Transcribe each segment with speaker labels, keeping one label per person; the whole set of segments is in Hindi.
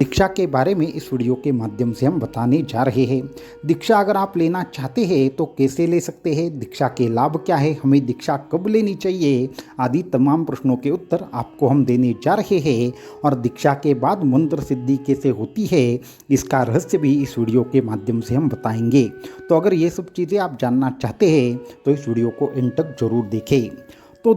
Speaker 1: दीक्षा के बारे में इस वीडियो के माध्यम से हम बताने जा रहे हैं। दीक्षा अगर आप लेना चाहते हैं तो कैसे ले सकते हैं, दीक्षा के लाभ क्या है, हमें दीक्षा कब लेनी चाहिए आदि तमाम प्रश्नों के उत्तर आपको हम देने जा रहे हैं। और दीक्षा के बाद मंत्र सिद्धि कैसे होती है इसका रहस्य भी इस वीडियो के माध्यम से हम बताएंगे। तो अगर ये सब चीज़ें आप जानना चाहते हैं तो इस वीडियो को एंड तक जरूर देखें। तो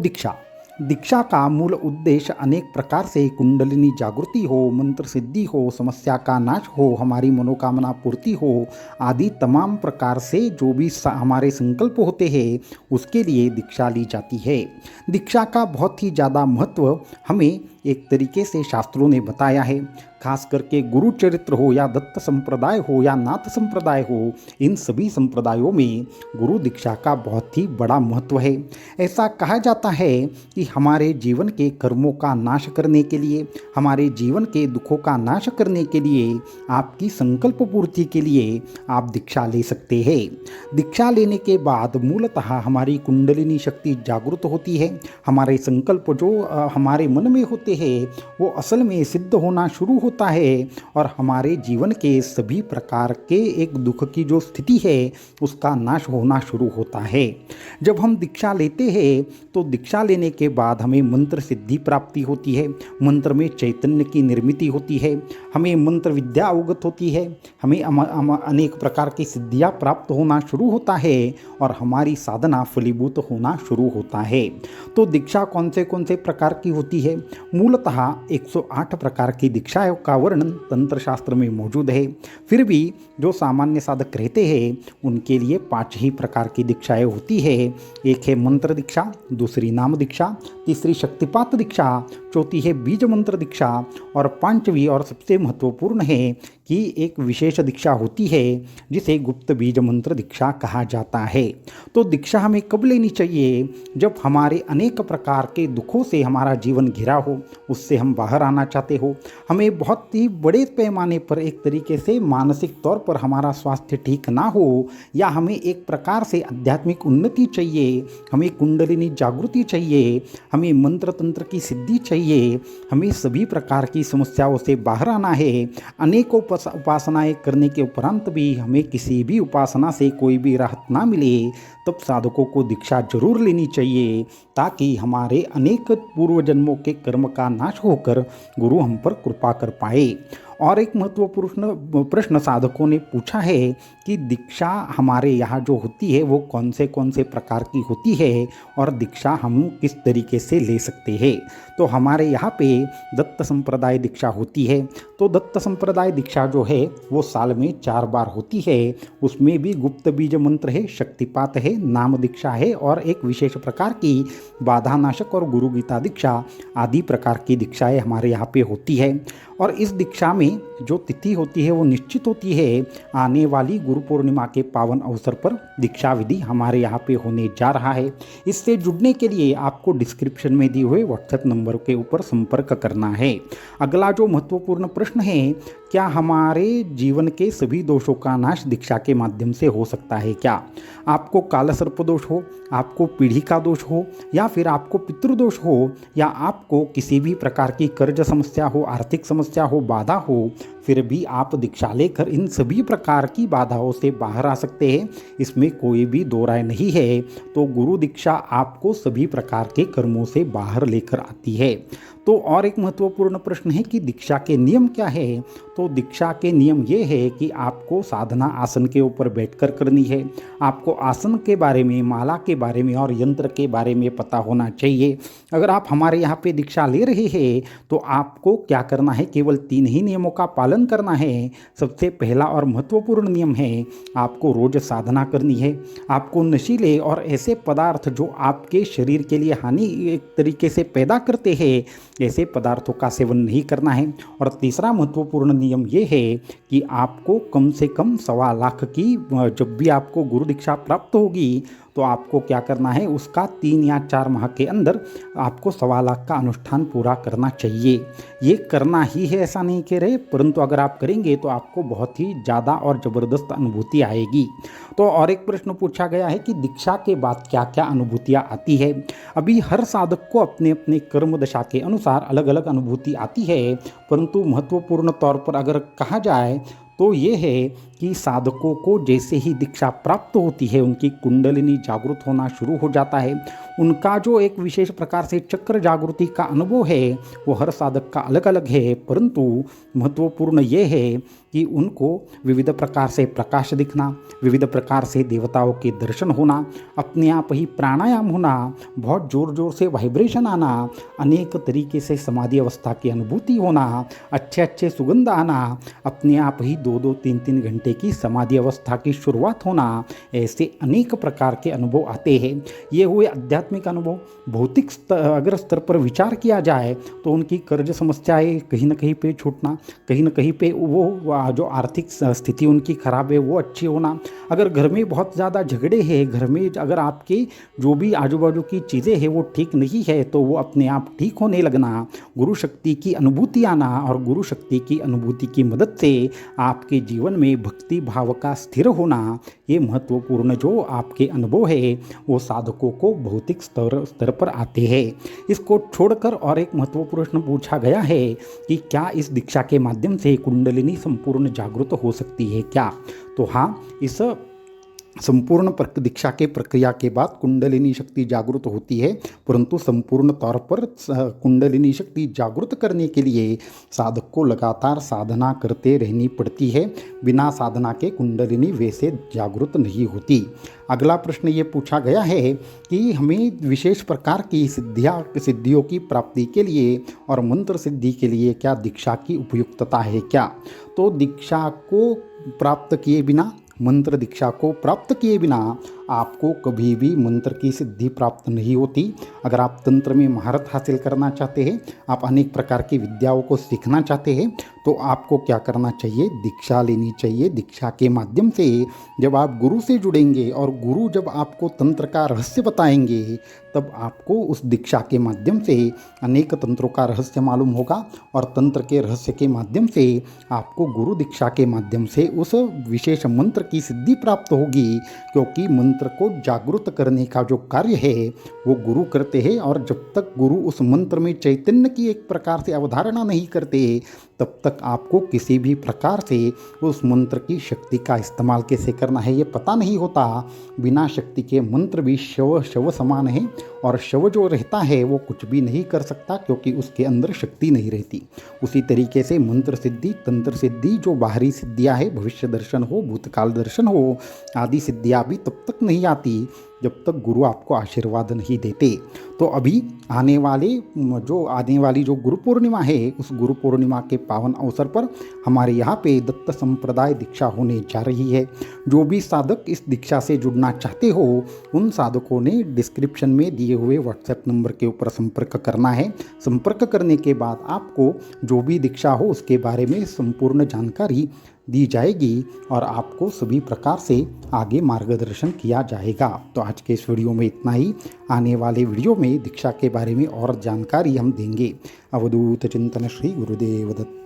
Speaker 1: दीक्षा का मूल उद्देश्य अनेक प्रकार से कुंडलिनी जागृति हो, मंत्र सिद्धि हो, समस्या का नाश हो, हमारी मनोकामना पूर्ति हो आदि तमाम प्रकार से जो भी हमारे संकल्प होते हैं उसके लिए दीक्षा ली जाती है। दीक्षा का बहुत ही ज़्यादा महत्व हमें एक तरीके से शास्त्रों ने बताया है। खास करके गुरु चरित्र हो या दत्त संप्रदाय हो या नाथ संप्रदाय हो, इन सभी संप्रदायों में गुरु दीक्षा का बहुत ही बड़ा महत्व है। ऐसा कहा जाता है कि हमारे जीवन के कर्मों का नाश करने के लिए, हमारे जीवन के दुखों का नाश करने के लिए, आपकी संकल्प पूर्ति के लिए आप दीक्षा ले सकते हैं। दीक्षा लेने के बाद मूलतः हमारी कुंडलिनी शक्ति जागृत होती है। हमारे संकल्प जो हमारे मन में होते हैं वो असल में सिद्ध होना शुरू होता है और हमारे जीवन के सभी प्रकार के एक दुख की जो स्थिति है उसका नाश होना शुरू होता है। जब हम दीक्षा लेते हैं तो दीक्षा लेने के बाद हमें मंत्र सिद्धि प्राप्ति होती है, मंत्र में चैतन्य की निर्मिति होती है, हमें मंत्र विद्या अवगत होती है, हमें अनेक प्रकार की सिद्धियां प्राप्त होना शुरू होता है और हमारी साधना फलीभूत होना शुरू होता है। तो दीक्षा कौन से प्रकार की होती है? मूलतः 108 प्रकार की दीक्षाओं का वर्णन तंत्र शास्त्र में मौजूद है। फिर भी जो सामान्य साधक रहते हैं उनके लिए 5 ही प्रकार की दीक्षाएं होती है। एक है मंत्र दीक्षा, दूसरी नाम दीक्षा, तीसरी शक्तिपात दीक्षा, चौथी है बीज मंत्र दीक्षा और पांचवी और सबसे महत्वपूर्ण है कि एक विशेष दीक्षा होती है जिसे गुप्त बीज मंत्र दीक्षा कहा जाता है। तो दीक्षा हमें कब लेनी चाहिए? जब हमारे अनेक प्रकार के दुखों से हमारा जीवन घिरा हो, उससे हम बाहर आना चाहते हो, हमें बहुत ही बड़े पैमाने पर एक तरीके से मानसिक तौर पर हमारा स्वास्थ्य ठीक ना हो, या हमें एक प्रकार से आध्यात्मिक उन्नति चाहिए, हमें कुंडलिनी जागृति चाहिए, हमें मंत्र तंत्र की सिद्धि चाहिए, हमें सभी प्रकार की समस्याओं से बाहर आना है, अनेकों उपासनाएं करने के उपरांत भी हमें किसी भी उपासना से कोई भी राहत ना मिले, तब साधकों को दीक्षा जरूर लेनी चाहिए ताकि हमारे अनेक पूर्व जन्मों के कर्म का नाश होकर गुरु हम पर कृपा कर पाए। और एक महत्वपूर्ण प्रश्न साधकों ने पूछा है कि दीक्षा हमारे यहाँ जो होती है वो कौन से प्रकार की होती है और दीक्षा हम किस तरीके से ले सकते हैं। तो हमारे यहाँ पे दत्त संप्रदाय दीक्षा होती है। तो दत्त संप्रदाय दीक्षा जो है वो साल में 4 बार होती है। उसमें भी गुप्त बीज मंत्र है, शक्तिपात है, नाम दीक्षा है और एक विशेष प्रकार की बाधा नाशक और गुरु गीता दीक्षा आदि प्रकार की दीक्षाएं हमारे यहाँ पे होती है। और इस दीक्षा में जो तिथि होती है वो निश्चित होती है। आने वाली गुरु पूर्णिमा के पावन अवसर पर दीक्षा विधि हमारे यहाँ पे होने जा रहा है। इससे जुड़ने के लिए आपको डिस्क्रिप्शन में दिए हुए व्हाट्सएप नंबर के ऊपर संपर्क करना है। अगला जो महत्वपूर्ण प्रश्न है, क्या हमारे जीवन के सभी दोषों का नाश दीक्षा के माध्यम से हो सकता है क्या? आपको काला सर्प दोष हो, आपको पीढ़ी का दोष हो, या फिर आपको पितृदोष हो, या आपको किसी भी प्रकार की कर्ज समस्या हो, आर्थिक समस्या हो, बाधा हो, फिर भी आप दीक्षा लेकर इन सभी प्रकार की बाधाओं से बाहर आ सकते हैं, इसमें कोई भी दो राय नहीं है। तो गुरु दीक्षा आपको सभी प्रकार के कर्मों से बाहर लेकर आती है। तो और एक महत्वपूर्ण प्रश्न है कि दीक्षा के नियम क्या है? तो दीक्षा के नियम ये है कि आपको साधना आसन के ऊपर बैठकर करनी है। आपको आसन के बारे में, माला के बारे में और यंत्र के बारे में पता होना चाहिए। अगर आप हमारे यहाँ पे दीक्षा ले रहे हैं तो आपको क्या करना है? केवल 3 ही नियमों का पालन करना है। सबसे पहला और महत्वपूर्ण नियम है, आपको रोज साधना करनी है। आपको नशीले और ऐसे पदार्थ जो आपके शरीर के लिए हानि एक तरीके से पैदा करते हैं ऐसे पदार्थों का सेवन नहीं करना है। और तीसरा महत्वपूर्ण नियम ये है कि आपको कम से कम 1.25 लाख की, जब भी आपको गुरु दीक्षा प्राप्त होगी तो आपको क्या करना है, उसका 3 या 4 माह के अंदर आपको 1.25 लाख का अनुष्ठान पूरा करना चाहिए। ये करना ही है ऐसा नहीं कह रहे, परंतु अगर आप करेंगे तो आपको बहुत ही ज़्यादा और ज़बरदस्त अनुभूति आएगी। तो और एक प्रश्न पूछा गया है कि दीक्षा के बाद क्या क्या अनुभूतियाँ आती है। अभी हर साधक को अपने अपने कर्म दशा के अनुसार अनुसार अलग अलग अनुभूति आती है, परंतु महत्वपूर्ण तौर पर अगर कहा जाए तो ये है कि साधकों को जैसे ही दीक्षा प्राप्त होती है उनकी कुंडलिनी जागृत होना शुरू हो जाता है। उनका जो एक विशेष प्रकार से चक्र जागृति का अनुभव है वो हर साधक का अलग अलग है, परंतु महत्वपूर्ण ये है कि उनको विविध प्रकार से प्रकाश दिखना, विविध प्रकार से देवताओं के दर्शन होना, अपने आप ही प्राणायाम होना, बहुत ज़ोर ज़ोर से वाइब्रेशन आना, अनेक तरीके से समाधि अवस्था की अनुभूति होना, अच्छे अच्छे सुगंध आना, अपने आप ही 2-2, 3-3 घंटे की समाधि अवस्था की शुरुआत होना, ऐसे अनेक प्रकार के अनुभव आते हैं। ये हुए आध्यात्मिक अनुभव। भौतिक अगर स्तर पर विचार किया जाए तो उनकी कर्ज समस्याएं कहीं ना कहीं पे छूटना, कहीं ना कहीं पे वो जो आर्थिक स्थिति उनकी खराब है वो अच्छी होना, अगर घर में बहुत ज़्यादा झगड़े हैं, घर में अगर आपके जो भी आजू बाजू की चीज़ें हैं वो ठीक नहीं है तो वो अपने आप ठीक होने लगना, गुरु शक्ति की अनुभूति आना, और गुरु शक्ति की अनुभूति की मदद से आपके जीवन में भक्ति भाव का स्थिर होना, ये महत्वपूर्ण जो आपके अनुभव है वो साधकों को भौतिक स्तर पर आते हैं। इसको छोड़कर और एक महत्वपूर्ण प्रश्न पूछा गया है कि क्या इस दीक्षा के माध्यम से कुंडलिनी संपूर्ण जागृत हो सकती है क्या? तो हाँ, इस संपूर्ण दीक्षा के प्रक्रिया के बाद कुंडलिनी शक्ति जागृत होती है, परंतु संपूर्ण तौर पर कुंडलिनी शक्ति जागृत करने के लिए साधक को लगातार साधना करते रहनी पड़ती है। बिना साधना के कुंडलिनी वैसे जागृत नहीं होती। अगला प्रश्न ये पूछा गया है कि हमें विशेष प्रकार की सिद्धियों की प्राप्ति के लिए और मंत्र सिद्धि के लिए क्या दीक्षा की उपयुक्तता है क्या? तो दीक्षा को प्राप्त किए बिना, मंत्र दीक्षा को प्राप्त किए बिना आपको कभी भी मंत्र की सिद्धि प्राप्त नहीं होती। अगर आप तंत्र में महारत हासिल करना चाहते हैं, आप अनेक प्रकार की विद्याओं को सीखना चाहते हैं, तो आपको क्या करना चाहिए? दीक्षा लेनी चाहिए। दीक्षा के माध्यम से जब आप गुरु से जुड़ेंगे और गुरु जब आपको तंत्र का रहस्य बताएंगे, तब आपको उस दीक्षा के माध्यम से अनेक तंत्रों का रहस्य मालूम होगा, और तंत्र के रहस्य के माध्यम से आपको गुरु दीक्षा के माध्यम से उस विशेष मंत्र की सिद्धि प्राप्त होगी, क्योंकि मंत्र को जागृत करने का जो कार्य है वो गुरु करते हैं, और जब तक गुरु उस मंत्र में चैतन्य की एक प्रकार से अवधारणा नहीं करते तब तक आपको किसी भी प्रकार से उस मंत्र की शक्ति का इस्तेमाल कैसे करना है ये पता नहीं होता। बिना शक्ति के मंत्र भी शव समान है, और शव जो रहता है वो कुछ भी नहीं कर सकता क्योंकि उसके अंदर शक्ति नहीं रहती। उसी तरीके से मंत्र सिद्धि, तंत्र सिद्धि जो बाहरी सिद्धियाँ है, भविष्य दर्शन हो, भूतकाल दर्शन हो, आदि सिद्धियाँ भी तब तक नहीं आती जब तक गुरु आपको आशीर्वाद नहीं देते। तो अभी आने वाली जो गुरु पूर्णिमा है, उस गुरु पूर्णिमा के पावन अवसर पर हमारे यहाँ पे दत्त संप्रदाय दीक्षा होने जा रही है। जो भी साधक इस दीक्षा से जुड़ना चाहते हो, उन साधकों ने डिस्क्रिप्शन में दिए हुए व्हाट्सएप नंबर के ऊपर संपर्क करना है। संपर्क करने के बाद आपको जो भी दीक्षा हो उसके बारे में संपूर्ण जानकारी दी जाएगी और आपको सभी प्रकार से आगे मार्गदर्शन किया जाएगा। तो आज के इस वीडियो में इतना ही। आने वाले वीडियो में दीक्षा के बारे में और जानकारी हम देंगे। अवधूत चिंतन श्री गुरुदेव दत्त।